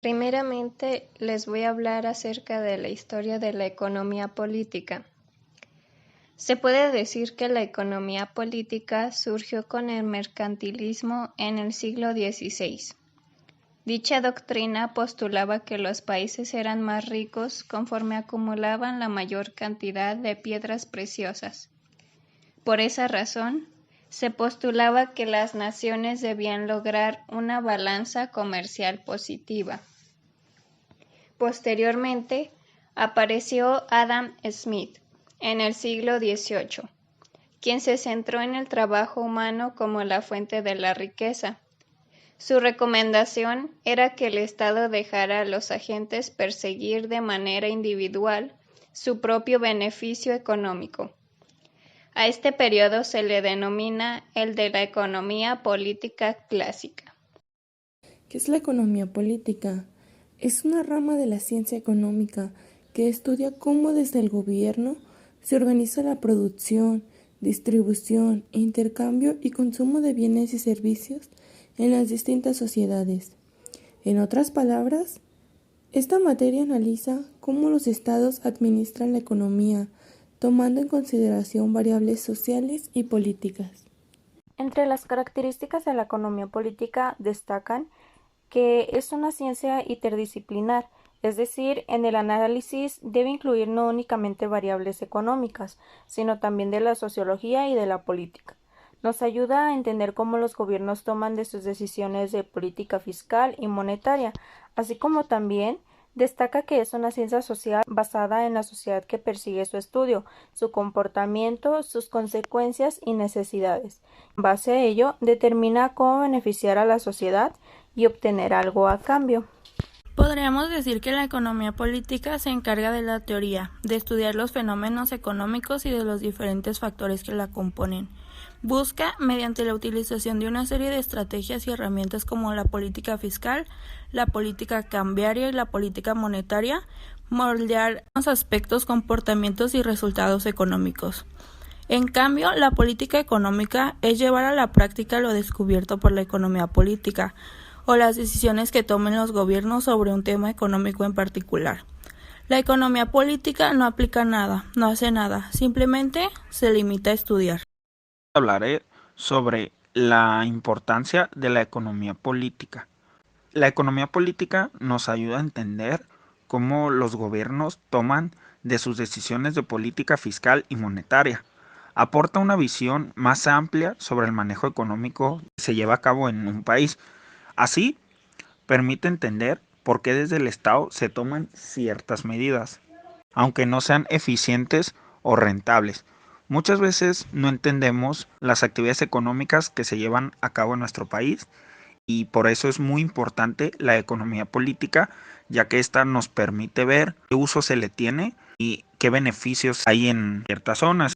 Primeramente, les voy a hablar acerca de la historia de la economía política. Se puede decir que la economía política surgió con el mercantilismo en el siglo XVI. Dicha doctrina postulaba que los países eran más ricos conforme acumulaban la mayor cantidad de piedras preciosas. Por esa razón, se postulaba que las naciones debían lograr una balanza comercial positiva. Posteriormente, apareció Adam Smith en el siglo XVIII, quien se centró en el trabajo humano como la fuente de la riqueza. Su recomendación era que el Estado dejara a los agentes perseguir de manera individual su propio beneficio económico. A este periodo se le denomina el de la economía política clásica. ¿Qué es la economía política? Es una rama de la ciencia económica que estudia cómo desde el gobierno se organiza la producción, distribución, intercambio y consumo de bienes y servicios en las distintas sociedades. En otras palabras, esta materia analiza cómo los estados administran la economía, tomando en consideración variables sociales y políticas. Entre las características de la economía política destacan que es una ciencia interdisciplinar, es decir, en el análisis debe incluir no únicamente variables económicas, sino también de la sociología y de la política. Nos ayuda a entender cómo los gobiernos toman de sus decisiones de política fiscal y monetaria, así como también destaca que es una ciencia social basada en la sociedad que persigue su estudio, su comportamiento, sus consecuencias y necesidades. En base a ello, determina cómo beneficiar a la sociedad y obtener algo a cambio. Podríamos decir que la economía política se encarga de la teoría, de estudiar los fenómenos económicos y de los diferentes factores que la componen. Busca, mediante la utilización de una serie de estrategias y herramientas como la política fiscal, la política cambiaria y la política monetaria, moldear los aspectos, comportamientos y resultados económicos. En cambio, la política económica es llevar a la práctica lo descubierto por la economía política, o las decisiones que tomen los gobiernos sobre un tema económico en particular. La economía política no aplica nada, no hace nada, simplemente se limita a estudiar. Hablaré sobre la importancia de la economía política. La economía política nos ayuda a entender cómo los gobiernos toman de sus decisiones de política fiscal y monetaria. Aporta una visión más amplia sobre el manejo económico que se lleva a cabo en un país. Así, permite entender por qué desde el Estado se toman ciertas medidas, aunque no sean eficientes o rentables. Muchas veces no entendemos las actividades económicas que se llevan a cabo en nuestro país y por eso es muy importante la economía política, ya que esta nos permite ver qué uso se le tiene y qué beneficios hay en ciertas zonas.